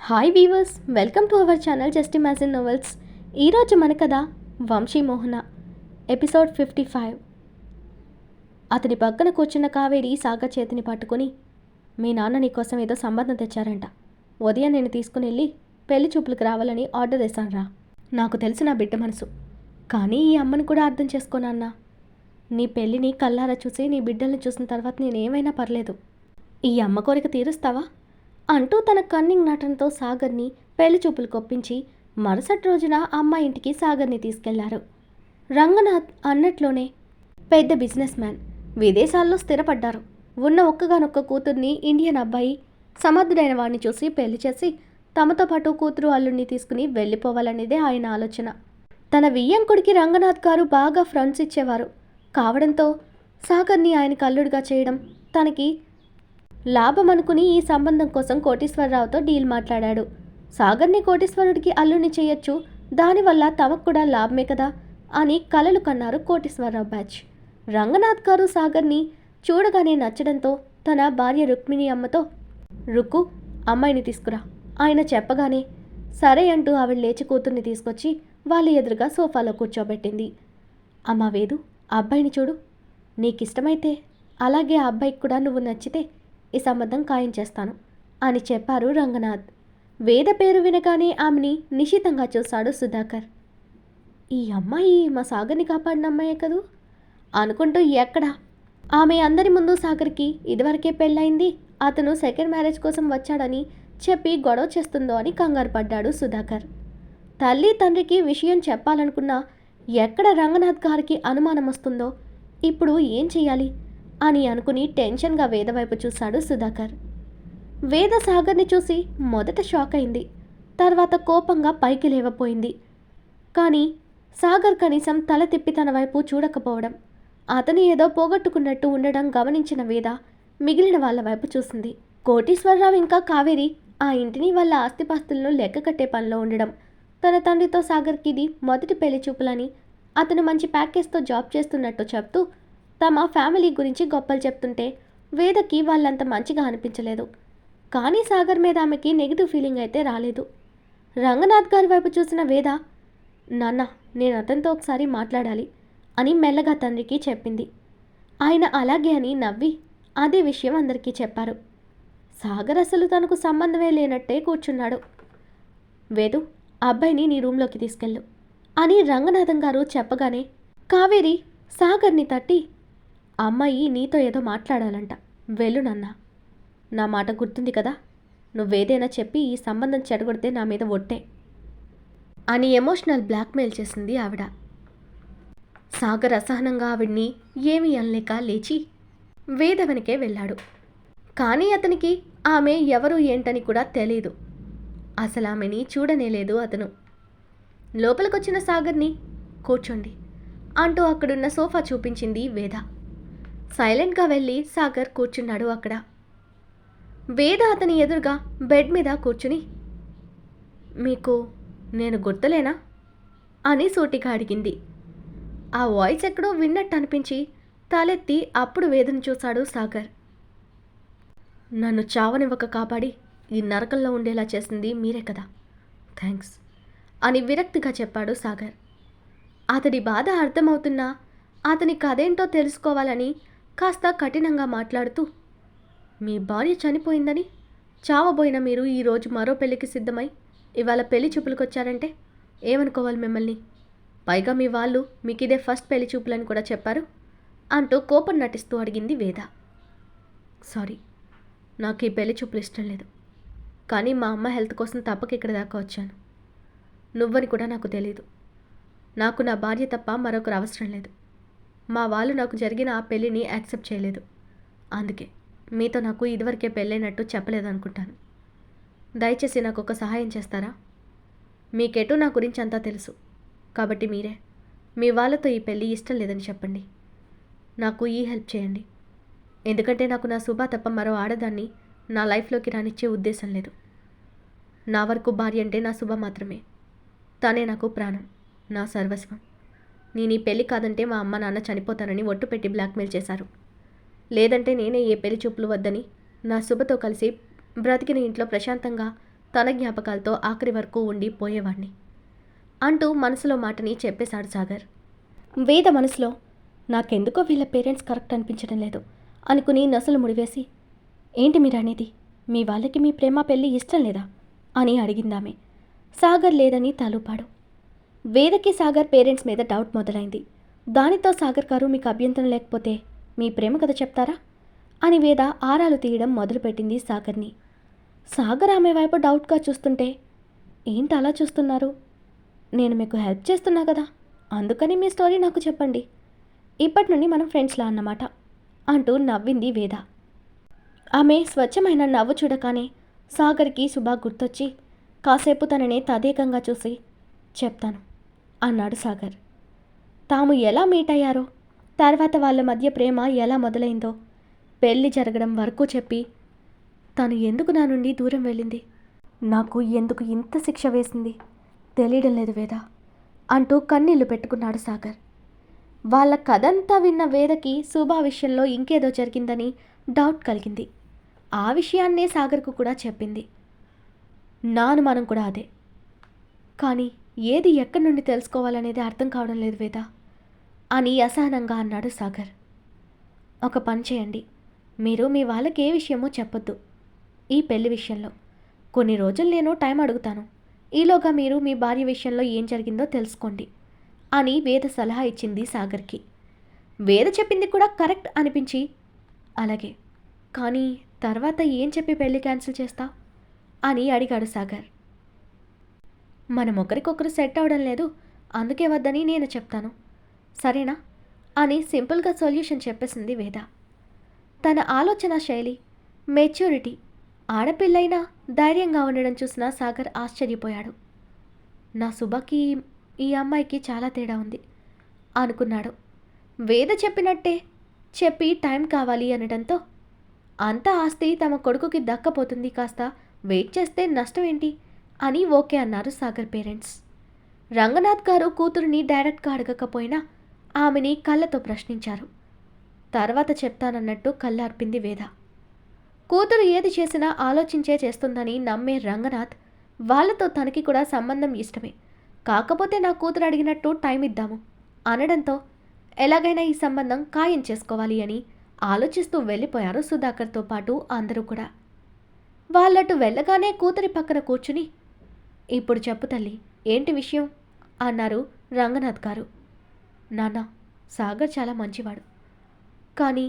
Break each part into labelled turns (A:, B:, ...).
A: Hi weavers, welcome to our channel just imagine novels. ఈరోజు మన కథ వంశీమోహన, ఎపిసోడ్ 55. అతని పక్కన కూర్చున్న కావేరి సాగర్ చేతిని పట్టుకుని, మీ నాన్న నీకోసం ఏదో సంబంధం తెచ్చారంట. ఉదయం నేను తీసుకుని వెళ్ళి పెళ్లి చూపులకు రావాలని ఆర్డర్ వేశాను. నాకు తెలిసి నా బిడ్డ మనసు, కానీ ఈ అమ్మని కూడా అర్థం చేసుకోనన్నా. నీ పెళ్ళిని కల్లారా చూసి నీ బిడ్డల్ని చూసిన తర్వాత నేనేమైనా పర్లేదు. ఈ అమ్మ కోరిక తీరుస్తావా అంటూ తన కన్నింగ్ నటనతో సాగర్ని పెళ్లి చూపులు కొప్పించి మరుసటి రోజున అమ్మాయి ఇంటికి సాగర్ని తీసుకెళ్లారు. రంగనాథ్ అన్నట్లోనే పెద్ద బిజినెస్ మ్యాన్, విదేశాల్లో స్థిరపడ్డారు. ఉన్న ఒక్కగానొక్క కూతుర్ని ఇండియన్ అబ్బాయి సమర్థుడైన వాడిని చూసి పెళ్లి చేసి తమతో పాటు కూతురు అల్లుడిని తీసుకుని వెళ్ళిపోవాలనేదే ఆయన ఆలోచన. తన వియ్యంకుడికి రంగనాథ్ గారు బాగా ఫ్రెండ్స్ ఇచ్చేవారు కావడంతో సాగర్ని ఆయనకు అల్లుడిగా చేయడం తనకి లాభం అనుకుని ఈ సంబంధం కోసం కోటీశ్వరరావుతో డీల్ మాట్లాడాడు. సాగర్ని కోటీశ్వరుడికి అల్లుని చేయొచ్చు, దానివల్ల తమకు కూడా లాభమే కదా అని కలలు కన్నారు కోటీశ్వరరావు బ్యాచ్. రంగనాథ్ గారు సాగర్ని చూడగానే నచ్చడంతో తన భార్య రుక్మిణి అమ్మతో, రుక్కు అమ్మాయిని తీసుకురా ఆయన చెప్పగానే సరే అంటూ ఆవిడ లేచి కూతుర్ని తీసుకొచ్చి వాళ్ళ ఎదురుగా సోఫాలో కూర్చోబెట్టింది. అమ్మా వేదు, అబ్బాయిని చూడు, నీకిష్టమైతే అలాగే ఆ అబ్బాయికి కూడా నువ్వు నచ్చితే ఈ సంబంధం ఖాయం చేస్తాను అని చెప్పారు రంగనాథ్. వేద పేరు వినగానే ఆమెని నిశితంగా చూశాడు సుధాకర్. ఈ అమ్మాయి మా సాగర్ని కాపాడిన అమ్మాయే కదూ అనుకుంటూ, ఎక్కడా ఆమె అందరి ముందు సాగర్కి ఇదివరకే పెళ్ళయింది, అతను సెకండ్ మ్యారేజ్ కోసం వచ్చాడని చెప్పి గొడవ చేస్తుందో అని కంగారు పడ్డాడు సుధాకర్. తల్లి తండ్రికి విషయం చెప్పాలనుకున్నా ఎక్కడ రంగనాథ్ గారికి అనుమానం వస్తుందో, ఇప్పుడు ఏం చెయ్యాలి అని అనుకుని టెన్షన్గా వేద వైపు చూశాడు సుధాకర్. వేద సాగర్ని చూసి మొదట షాక్ అయింది, తర్వాత కోపంగా పైకి లేవపోయింది. కానీ సాగర్ కనీసం తల తిప్పి తన వైపు చూడకపోవడం, అతను ఏదో పోగొట్టుకున్నట్టు ఉండడం గమనించిన వేద మిగిలిన వాళ్ళ వైపు చూసింది. కోటీశ్వరరావు ఇంకా కావేరి ఆ ఇంటిని వాళ్ళ ఆస్తిపాస్తులను లెక్క కట్టే పనిలో ఉండడం, తన తండ్రితో సాగర్కి ఇది మొదటి పెళ్లి చూపులని అతను మంచి ప్యాకేజ్తో జాబ్ చేస్తున్నట్టు చెప్తూ తమ ఫ్యామిలీ గురించి గొప్పలు చెప్తుంటే వేదకి వాళ్ళంత మంచిగా అనిపించలేదు. కానీ సాగర్ మీద ఆమెకి నెగిటివ్ ఫీలింగ్ అయితే రాలేదు. రంగనాథ్ గారి వైపు చూసిన వేద, నాన్న నేను అతనితో ఒకసారి మాట్లాడాలి అని మెల్లగా తండ్రికి చెప్పింది. ఆయన అలాగే అని నవ్వి అదే విషయం అందరికీ చెప్పారు. సాగర్ అసలు తనకు సంబంధమే లేనట్టే కూర్చున్నాడు. వేదు, అబ్బాయిని నీ రూమ్లోకి తీసుకెళ్ళు అని రంగనాథం గారు చెప్పగానే కావేరి సాగర్ని తట్టి, అమ్మాయి నీతో ఏదో మాట్లాడాలంట, వెళ్ళు నాన్న, నా మాట గుర్తుంది కదా, నువ్వేదైనా చెప్పి ఈ సంబంధం చెడగొడితే నా మీద ఒట్టే అని ఎమోషనల్ బ్లాక్మెయిల్ చేసింది ఆవిడ. సాగర్ అసహనంగా ఆవిడ్ని ఏమీ అనలేక లేచి వేద వెనకే వెళ్ళాడు. కానీ అతనికి ఆమె ఎవరు ఏంటని కూడా తెలీదు. అసలు ఆమెని చూడనేలేదు అతను. లోపలికొచ్చిన సాగర్ని కూర్చోండి అంటూ అక్కడున్న సోఫా చూపించింది వేద. సైలెంట్గా వెళ్ళి సాగర్ కూర్చున్నాడు అక్కడ. వేద అతని ఎదురుగా బెడ్ మీద కూర్చుని, మీకు నేను గుర్తులేనా అని సూటిగా అడిగింది. ఆ వాయిస్ ఎక్కడో విన్నట్టు అనిపించి తలెత్తి అప్పుడు వేదను చూశాడు సాగర్. నన్ను చావనివ్వక కాపాడి ఈ నరకంలో ఉండేలా చేసింది మీరే కదా, థ్యాంక్స్ అని విరక్తిగా చెప్పాడు సాగర్. అతడి బాధ అర్థమవుతున్నా అతని కథేంటో తెలుసుకోవాలని కాస్త కఠినంగా మాట్లాడుతూ, మీ భార్య చనిపోయిందని చావబోయిన మీరు ఈరోజు మరో పెళ్లికి సిద్ధమై ఇవాళ పెళ్లి చూపులకు వచ్చారంటే ఏమనుకోవాలి మిమ్మల్ని, పైగా మీ వాళ్ళు మీకు ఇదే ఫస్ట్ పెళ్లి చూపులని కూడా చెప్పారు అంటూ కోపం నటిస్తూ అడిగింది వేద. సారీ, నాకు ఈ పెళ్లి చూపులు ఇష్టం లేదు, కానీ మా అమ్మ హెల్త్ కోసం తప్పక ఇక్కడ దాకా వచ్చాను. నువ్వని కూడా నాకు తెలీదు. నాకు నా భార్య తప్ప మరొకరు అవసరం లేదు. మా వాళ్ళు నాకు జరిగిన ఆ పెళ్ళిని యాక్సెప్ట్ చేయలేదు, అందుకే మీతో నాకు ఇదివరకే పెళ్ళైనట్టు చెప్పలేదనుకుంటాను. దయచేసి నాకు ఒక సహాయం చేస్తారా? మీకెటూ నా గురించి అంతా తెలుసు కాబట్టి మీరే మీ వాళ్ళతో ఈ పెళ్ళి ఇష్టం లేదని చెప్పండి. నాకు ఈ హెల్ప్ చేయండి, ఎందుకంటే నాకు నా శుభ తప్ప మరో ఆడదాన్ని నా లైఫ్లోకి రానిచ్చే ఉద్దేశం లేదు. నా వరకు భార్య అంటే నా శుభ మాత్రమే, తనే నాకు ప్రాణం, నా సర్వస్వం. నేను ఈ పెళ్ళి కాదంటే మా అమ్మ నాన్న చనిపోతానని ఒట్టు పెట్టి బ్లాక్మెయిల్ చేశారు. లేదంటే నేనే ఏ పెళ్లి చూపులు వద్దని నా శుభతో కలిసి బ్రతికిన ఇంట్లో ప్రశాంతంగా తన జ్ఞాపకాలతో ఆఖరి వరకు ఉండి పోయేవాణ్ణి అంటూ మనసులో మాటని చెప్పేశాడు సాగర్. వేద మనసులో నాకెందుకో వీళ్ళ పేరెంట్స్ కరెక్ట్ అనిపించడం లేదు అనుకుని నొసలు ముడివేసి, ఏంటి మీరనేది? మీ వాళ్ళకి మీ ప్రేమ పెళ్ళి ఇష్టం లేదా అని అడిగిందామె. సాగర్ లేదని తలూపాడు. వేదకి సాగర్ పేరెంట్స్ మీద డౌట్ మొదలైంది. దానితో సాగర్ గారు మీకు అభ్యంతరం లేకపోతే మీ ప్రేమ కథ చెప్తారా అని వేద ఆరాలు తీయడం మొదలుపెట్టింది సాగర్ని. సాగర్ ఆమె వైపు డౌట్గా చూస్తుంటే, ఏంటి అలా చూస్తున్నారు? నేను మీకు హెల్ప్ చేస్తున్నా కదా, అందుకని మీ స్టోరీ నాకు చెప్పండి. ఇప్పటి నుండి మనం ఫ్రెండ్స్లా అన్నమాట అంటూ నవ్వింది వేద. ఆమె స్వచ్ఛమైన నవ్వు చూడగానే సాగర్కి శుభ గుర్తొచ్చి కాసేపు తననే తదేకంగా చూసి, చెప్తాను అన్నాడు సాగర్. తాము ఎలా మీట్ అయ్యారో, తర్వాత వాళ్ళ మధ్య ప్రేమ ఎలా మొదలైందో, పెళ్ళి జరగడం వరకు చెప్పి, తను ఎందుకు నా నుండి దూరం వెళ్ళింది, నాకు ఎందుకు ఇంత శిక్ష వేసింది తెలియడం లేదు వేద అంటూ కన్నీళ్లు పెట్టుకున్నాడు సాగర్. వాళ్ళ కథంతా విన్న వేదకి శుభ విషయంలో ఇంకేదో జరిగిందని డౌట్ కలిగింది. ఆ విషయాన్నే సాగర్కు కూడా చెప్పింది. నా అనుమానం కూడా అదే. కానీ ఏది ఎక్కడి నుండి తెలుసుకోవాలనేది అర్థం కావడం లేదు వేద అని అసహనంగా అన్నాడు సాగర్. ఒక పని చేయండి, మీరు మీ వాళ్ళకి ఏ విషయమో చెప్పొద్దు ఈ పెళ్లి విషయంలో. కొన్ని రోజులు నేను టైం అడుగుతాను, ఈలోగా మీరు మీ భార్య విషయంలో ఏం జరిగిందో తెలుసుకోండి అని వేద సలహా ఇచ్చింది సాగర్కి. వేద చెప్పింది కూడా కరెక్ట్ అనిపించి, అలాగే, కానీ తర్వాత ఏం చెప్పి పెళ్లి క్యాన్సిల్ చేస్తా అని అడిగాడు సాగర్. మనం ఒకరికొకరు సెట్ అవడం లేదు, అందుకే వద్దని నేను చెప్తాను, సరేనా అని సింపుల్గా సొల్యూషన్ చెప్పేసింది వేద. తన ఆలోచన శైలి, మెచ్యూరిటీ, ఆడపిల్లైనా ధైర్యంగా ఉండడం చూసిన సాగర్ ఆశ్చర్యపోయాడు. నా శుభకి ఈ అమ్మాయికి చాలా తేడా ఉంది అనుకున్నాడు. వేద చెప్పినట్టే చెప్పి టైం కావాలి అనడంతో, అంత ఆస్తి తమ కొడుకుకి దక్కపోతుంది, కాస్త వెయిట్ చేస్తే నష్టం ఏంటి అని ఓకే అన్నారు సాగర్ పేరెంట్స్. రంగనాథ్ గారు కూతురుని డైరెక్ట్గా అడగకపోయినా ఆమెని కళ్ళతో ప్రశ్నించారు. తర్వాత చెప్తానన్నట్టు కళ్ళార్పింది వేద. కూతురు ఏది చేసినా ఆలోచించే చేస్తుందని నమ్మే రంగనాథ్, వాళ్ళతో తనకి కూడా సంబంధం ఇష్టమే, కాకపోతే నా కూతురు అడిగినట్టు టైం ఇద్దాము అనడంతో ఎలాగైనా ఈ సంబంధం ఖాయం చేసుకోవాలి అని ఆలోచిస్తూ వెళ్ళిపోయారు సుధాకర్తో పాటు అందరూ కూడా. వాళ్ళటు వెళ్ళగానే కూతురి పక్కన కూర్చుని, ఇప్పుడు చెప్పు తల్లి, ఏంటి విషయం అన్నారు రంగనాథ్ గారు. నాన్న, సాగర్ చాలా మంచివాడు, కానీ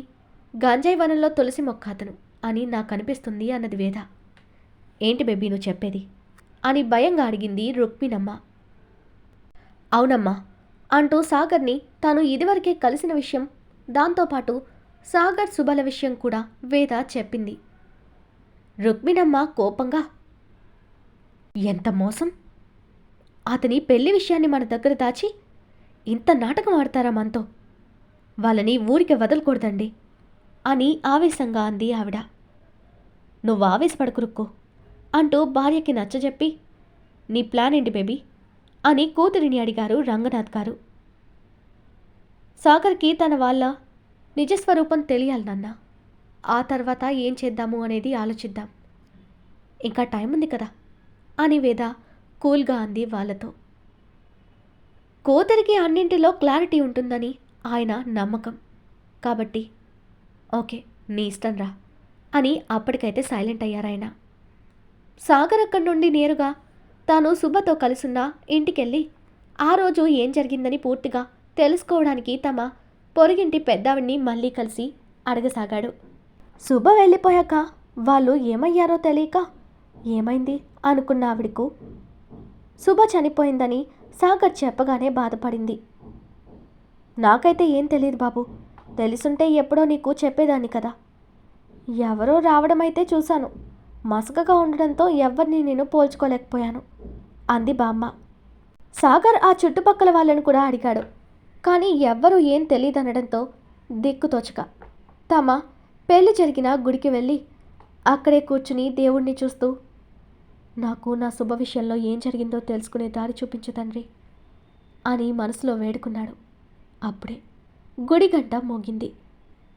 A: గంజాయి వనంలో తులసి మొక్క అతను అని నాకు అనిపిస్తుంది అన్నది వేద. ఏంటి బేబీ నువ్వు చెప్పేది అని భయంగా అడిగింది రుక్మిణమ్మ. అవునమ్మా అంటూ సాగర్ని తాను ఇదివరకే కలిసిన విషయం, దాంతోపాటు సాగర్ శుభల విషయం కూడా వేద చెప్పింది. రుక్మిణమ్మ కోపంగా, ఎంత మోసం! అతని పెళ్లి విషయాన్ని మన దగ్గర దాచి ఇంత నాటకం ఆడతారా మనతో? వాళ్ళని ఊరికి వదలకూడదండి అని ఆవేశంగా అంది ఆవిడ. నువ్వు ఆవేశపడకు రుక్కు అంటూ భార్యకి నచ్చజెప్పి, నీ ప్లాన్ ఏంటి బేబీ అని కూతురిని అడిగారు రంగనాథ్ గారు. సాగర్కి తన వాళ్ళ నిజస్వరూపం తెలియాలి నాన్న, ఆ తర్వాత ఏం చేద్దాము అనేది ఆలోచిద్దాం, ఇంకా టైం ఉంది కదా అని వేద కూల్గా అంది వాళ్ళతో. కూతురికి అన్నింటిలో క్లారిటీ ఉంటుందని ఆయన నమ్మకం కాబట్టి, ఓకే నీ ఇష్టం రా అని అప్పటికైతే సైలెంట్ అయ్యారాయన. సాగర్ అక్కడి నుండి నేరుగా తాను శుభతో కలిసున్న ఇంటికెళ్ళి ఆ రోజు ఏం జరిగిందని పూర్తిగా తెలుసుకోవడానికి తమ పొరుగింటి పెద్దావిడ్ని మళ్ళీ కలిసి అడగసాగాడు. శుభ వెళ్ళిపోయాక వాళ్ళు ఏమయ్యారో తెలియక ఏమైంది అనుకున్న ఆవిడకు శుభ చనిపోయిందని సాగర్ చెప్పగానే బాధపడింది. నాకైతే ఏం తెలియదు బాబు, తెలుసుంటే ఎప్పుడో నీకు చెప్పేదాన్ని కదా. ఎవరో రావడం అయితే చూశాను, మసకగా ఉండడంతో ఎవరిని నేను పోల్చుకోలేకపోయాను అంది బామ్మ. సాగర్ ఆ చుట్టుపక్కల వాళ్ళను కూడా అడిగాడు, కానీ ఎవ్వరూ ఏం తెలియదనడంతో దిక్కుతోచక తమ పెళ్లి జరిగిన గుడికి వెళ్ళి అక్కడే కూర్చుని దేవుణ్ణి చూస్తూ, నాకు నా శుభ విషయంలో ఏం జరిగిందో తెలుసుకునే దారి చూపించు తండ్రి అని మనసులో వేడుకున్నాడు. అప్పుడే గుడి గంట మోగింది.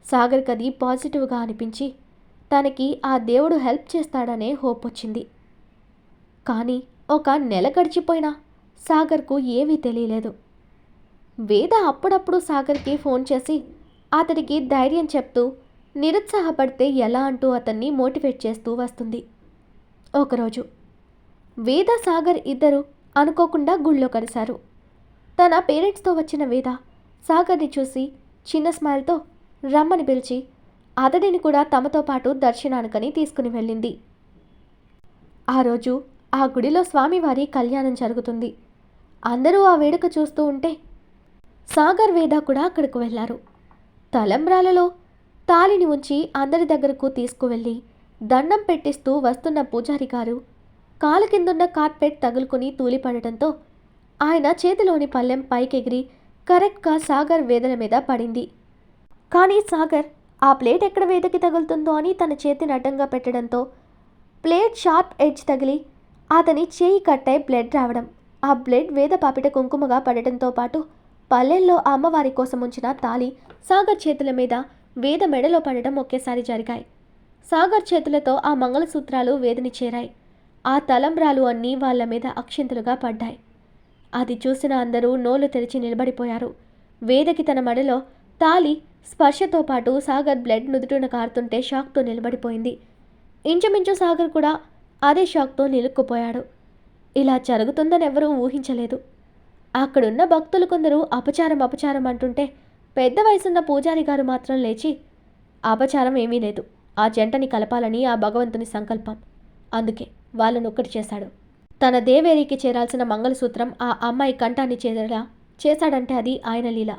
A: సాగర్కి అది పాజిటివ్గా అనిపించి తనకి ఆ దేవుడు హెల్ప్ చేస్తాడనే హోప్ వచ్చింది. కానీ ఒక నెల గడిచిపోయినా సాగర్కు ఏమీ తెలియలేదు. వేద అప్పుడప్పుడు సాగర్కి ఫోన్ చేసి అతడికి ధైర్యం చెప్తూ నిరుత్సాహపడితే ఎలా అంటూ అతన్ని మోటివేట్ చేస్తూ వస్తుంది. ఒకరోజు వేద సాగర్ ఇద్దరు అనుకోకుండా గుళ్ళో కలిశారు. తన పేరెంట్స్తో వచ్చిన వేద సాగర్ని చూసి చిన్న స్మైల్తో రమ్మని పిలిచి అతడిని కూడా తమతో పాటు దర్శనానికని తీసుకుని వెళ్ళింది. ఆ రోజు ఆ గుడిలో స్వామివారి కళ్యాణం జరుగుతుంది. అందరూ ఆ వేడుక చూస్తూ ఉంటే సాగర్ వేద కూడా అక్కడికి వెళ్ళారు. తలంబ్రాలలో తాళిని ఉంచి అందరి దగ్గరకు తీసుకువెళ్ళి దండం పెట్టిస్తూ వస్తున్న పూజారి గారు కాలు కిందున్న కార్పెట్ తగులుకుని తూలిపడటంతో ఆయన చేతిలోని పళ్ళెం పైకెగిరి కరెక్ట్గా సాగర్ వేదల మీద పడింది. కానీ సాగర్ ఆ ప్లేట్ ఎక్కడ వేదకి తగులుతుందో అని తన చేతిని అడ్డంగా పెట్టడంతో ప్లేట్ షార్ప్ ఎడ్జ్ తగిలి అతని చేయి కట్టై బ్లడ్ రావడం, ఆ బ్లడ్ వేద పాపిట కుంకుమగా పడటంతో పాటు పల్లెల్లో అమ్మవారి కోసం ఉంచిన తాళి సాగర్ చేతుల మీద వేద మెడలో పడడం ఒకేసారి జరిగాయి. సాగర్ చేతులతో ఆ మంగళసూత్రాలు వేదని చేరాయి. ఆ తలంబ్రాలు అన్నీ వాళ్ళ మీద అక్షింతలుగా పడ్డాయి. అది చూసిన అందరూ నోళ్లు తెరిచి నిలబడిపోయారు. వేదకి తన మెడలో తాళి స్పర్శతో పాటు సాగర్ బ్లడ్ నుదుటిన కారుతుంటే షాక్తో నిలబడిపోయింది. ఇంచుమించు సాగర్ కూడా అదే షాక్తో నిలుక్కుపోయాడు. ఇలా జరుగుతుందని ఎవరూ ఊహించలేదు. అక్కడున్న భక్తులు కొందరు అపచారం అంటుంటే పెద్ద వయసున్న పూజారి గారు మాత్రం లేచి, అపచారం ఏమీ లేదు, ఆ జంటని కలపాలని ఆ భగవంతుని సంకల్పం, అందుకే వాళ్ళను ఒక్కటి చేశాడు. తన దేవేరికి చేరాల్సిన మంగళసూత్రం ఆ అమ్మాయి కంఠాన్ని చేరేలా చేశాడంటే అది ఆయన లీల.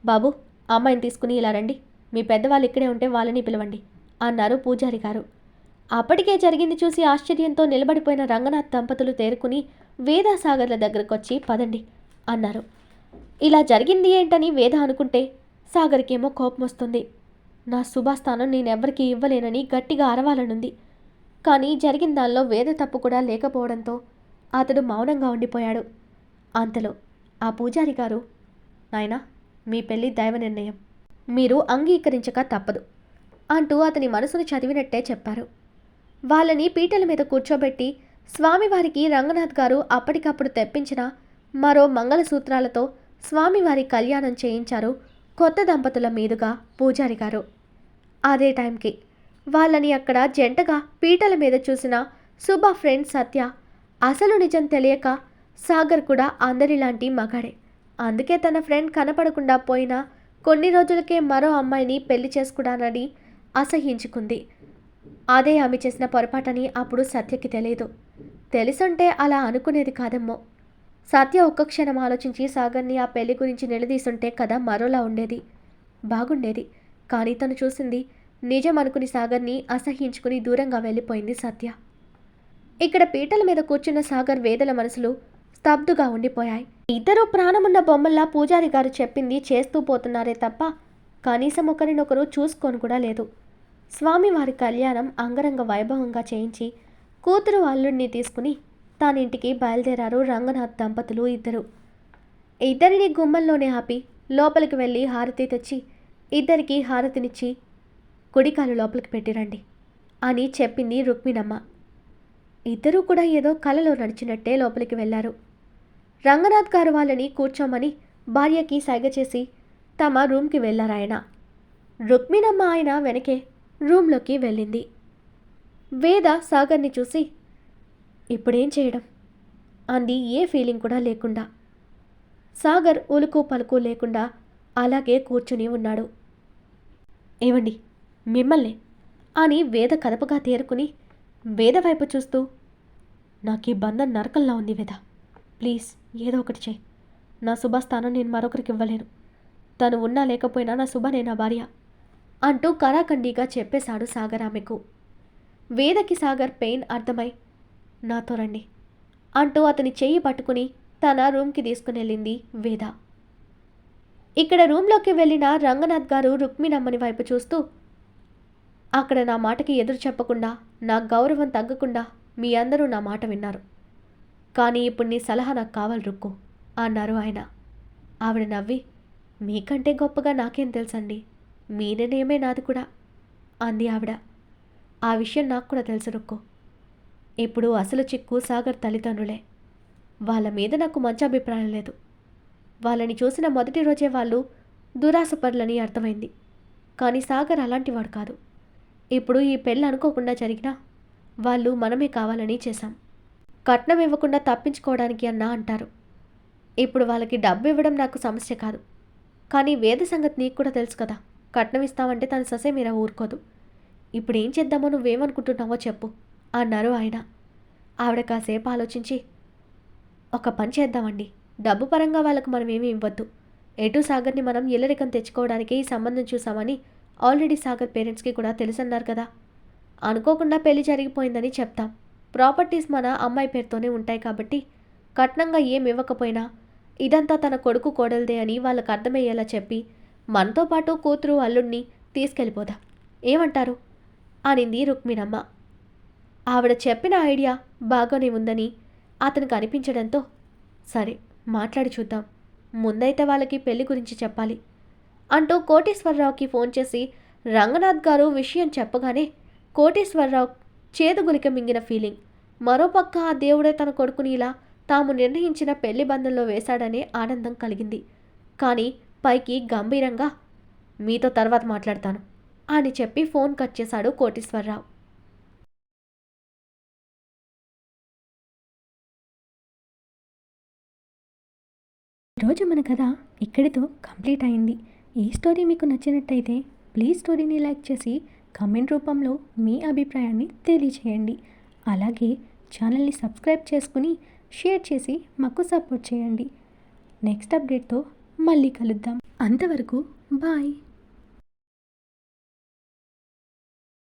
A: బాబు, అమ్మాయిని తీసుకుని ఇలా రండి, మీ పెద్దవాళ్ళు ఇక్కడే ఉంటే వాళ్ళని పిలవండి అన్నారు పూజారి గారు. అప్పటికే జరిగింది చూసి ఆశ్చర్యంతో నిలబడిపోయిన రంగనాథ్ దంపతులు తేరుకుని వేదాసాగర్ల దగ్గరకొచ్చి పదండి అన్నారు. ఇలా జరిగింది ఏంటని వేద అనుకుంటే సాగర్కేమో కోపం వస్తుంది. నా శుభాస్థానం నేనెవ్వరికీ ఇవ్వలేనని గట్టిగా అరవాలనుంది. కానీ జరిగిన దానిలో వేద తప్పు కూడా లేకపోవడంతో అతడు మౌనంగా ఉండిపోయాడు. అంతలో ఆ పూజారి గారు, నాయనా, మీ పెళ్లి దైవ నిర్ణయం, మీరు అంగీకరించక తప్పదు అంటూ అతని మనసును చదివినట్టే చెప్పారు. వాళ్ళని పీటల మీద కూర్చోబెట్టి స్వామివారికి రంగనాథ్ గారు అప్పటికప్పుడు తెప్పించిన మరో మంగళసూత్రాలతో స్వామివారి కళ్యాణం చేయించారు కొత్త దంపతుల మీదుగా పూజారి గారు. అదే టైంకి వాళ్ళని అక్కడ జంటగా పీటల మీద చూసిన శుభ ఫ్రెండ్ సత్య అసలు నిజం తెలియక సాగర్ కూడా అందరిలాంటి మగాడే, అందుకే తన ఫ్రెండ్ కనపడకుండా పోయినా కొన్ని రోజులకే మరో అమ్మాయిని పెళ్లి చేసుకున్నానని అసహ్యించుకుంది. అదే ఆమె చేసిన పొరపాటని అప్పుడు సత్యకి తెలియదు. తెలుసుంటే అలా అనుకునేది కాదమ్మో. సత్య ఒక్క క్షణం ఆలోచించి సాగర్ని ఆ పెళ్లి గురించి నిలదీసుంటే కదా మరోలా ఉండేది, బాగుండేది. కానీ తను చూసింది నిజం అనుకుని సాగర్ని అసహ్యించుకుని దూరంగా వెళ్ళిపోయింది సత్య. ఇక్కడ పీటల మీద కూర్చున్న సాగర్ వేదల మనసులు స్తబ్దుగా ఉండిపోయాయి. ఇద్దరూ ప్రాణమున్న బొమ్మల్లా పూజారి గారు చెప్పింది చేస్తూ పోతున్నారే తప్ప కనీసం ఒకరినొకరు చూసుకొని కూడా లేదు. స్వామివారి కళ్యాణం అంగరంగ వైభవంగా చేయించి కూతురు అల్లుడిని తీసుకుని తానింటికి బయలుదేరారు రంగనాథ్ దంపతులు ఇద్దరు. ఇద్దరిని గుమ్మంలోనే ఆపి లోపలికి వెళ్ళి హారతి తెచ్చి ఇద్దరికీ హారతినిచ్చి కుడికాలు లోపలికి పెట్టిరండి అని చెప్పింది రుక్మిణమ్మ. ఇద్దరూ కూడా ఏదో కలలో నడిచినట్టే లోపలికి వెళ్ళారు. రంగనాథ్ గారు వాళ్ళని కూర్చోమని భార్యకి సైగ చేసి తమ రూమ్కి వెళ్ళారాయన. రుక్మిణమ్మ ఆయన వెనకే రూమ్లోకి వెళ్ళింది. వేద సాగర్ని చూసి, ఇప్పుడేం చేయడం అంది ఏ ఫీలింగ్ కూడా లేకుండా. సాగర్ ఉలుకు పలుకు లేకుండా అలాగే కూర్చుని ఉన్నాడు. ఏవండి, మిమ్మల్ని అని వేద కదపగా తేరుకుని వేద వైపు చూస్తూ, నాకు ఈ బంధం నరకంలా ఉంది వేద, ప్లీజ్ ఏదో ఒకటి చేయి. నా శుభస్థానం నేను మరొకరికి ఇవ్వలేను. తను ఉన్నా లేకపోయినా నా శుభనే నా భార్య అంటూ కరాఖండిగా చెప్పేశాడు సాగర్ ఆమెకు. వేదకి సాగర్ పెయిన్ అర్థమై, నాతో రండి అంటూ అతని చెయ్యి పట్టుకుని తన రూమ్కి తీసుకుని వెళ్ళింది వేద. ఇక్కడ రూమ్లోకి వెళ్ళిన రంగనాథ్ గారు రుక్మిణమ్మని వైపు చూస్తూ, అక్కడ నా మాటకి ఎదురు చెప్పకుండా, నా గౌరవం తగ్గకుండా మీ అందరూ నా మాట విన్నారు. కానీ ఇప్పుడు నీ సలహా నాకు కావాలి రుక్కు అన్నారు ఆయన. ఆవిడ నవ్వి, మీకంటే గొప్పగా నాకేం తెలుసండి, మీ నిర్ణయమే నాది కూడా అంది ఆవిడ. ఆ విషయం నాకు కూడా తెలుసు రుక్కు. ఇప్పుడు అసలు చిక్కు సాగర్ తల్లిదండ్రులే. వాళ్ళ మీద నాకు మంచి అభిప్రాయం లేదు. వాళ్ళని చూసిన మొదటి రోజే వాళ్ళు దురాశపరులని అర్థమైంది. కానీ సాగర్ అలాంటివాడు కాదు. ఇప్పుడు ఈ పెళ్ళి అనుకోకుండా జరిగినా వాళ్ళు మనమే కావాలని చేశాం. కట్నం ఇవ్వకుండా తప్పించుకోవడానికి అన్నా అంటారు. ఇప్పుడు వాళ్ళకి డబ్బు ఇవ్వడం నాకు సమస్య కాదు. కానీ వేద సంగతి నీకు కూడా తెలుసు కదా. కట్నం ఇస్తామంటే తను ససే మీరా ఊరుకోదు. ఇప్పుడు ఏం చేద్దామో నువ్వేమనుకుంటున్నావో చెప్పు అన్నారు ఆయన. ఆవిడ కాసేపు ఆలోచించి, ఒక పని చేద్దామండి. డబ్బు పరంగా వాళ్ళకు మనం ఏమీ ఇవ్వద్దు. ఎటు సాగర్ని మనం ఇల్లరికం తెచ్చుకోవడానికే ఈ సంబంధం చూసామని ఆల్రెడీ సాగర్ పేరెంట్స్కి కూడా తెలుసన్నారు కదా. అనుకోకుండా పెళ్లి జరిగిపోయిందని చెప్తాం. ప్రాపర్టీస్ మన అమ్మాయి పేరుతోనే ఉంటాయి కాబట్టి కట్నంగా ఏం ఇవ్వకపోయినా ఇదంతా తన కొడుకు కోడలదే అని వాళ్ళకు అర్థమయ్యేలా చెప్పి మనతో పాటు కూతురు అల్లుడిని తీసుకెళ్ళిపోదాం. ఏమంటారు అనింది రుక్మిణమ్మ. ఆవిడ చెప్పిన ఐడియా బాగానే ఉందని అతనికి అనిపించడంతో, సరే మాట్లాడి చూద్దాం, ముందైతే వాళ్ళకి పెళ్లి గురించి చెప్పాలి అంటూ కోటేశ్వరరావుకి ఫోన్ చేసి రంగనాథ్ గారు విషయం చెప్పగానే కోటేశ్వరరావు చేదుగులిక మింగిన ఫీలింగ్. మరోపక్క ఆ దేవుడే తన కొడుకుని ఇలా తాము నిర్ణయించిన పెళ్లి బంధంలో వేశాడనే ఆనందం కలిగింది. కానీ పైకి గంభీరంగా, మీతో తర్వాత మాట్లాడతాను అని చెప్పి ఫోన్ కట్ చేశాడు కోటేశ్వరరావు. ఈరోజు మన కథ ఇక్కడితో కంప్లీట్ అయింది. ఈ స్టోరీ మీకు నచ్చినట్టయితే ప్లీజ్ స్టోరీని లైక్ చేసి కామెంట్ రూపంలో మీ అభిప్రాయాన్ని తెలియచేయండి. అలాగే ఛానల్ని సబ్స్క్రైబ్ చేసుకుని షేర్ చేసి మాకు సపోర్ట్ చేయండి. నెక్స్ట్ అప్డేట్తో మళ్ళీ కలుద్దాం. అంతవరకు బాయ్.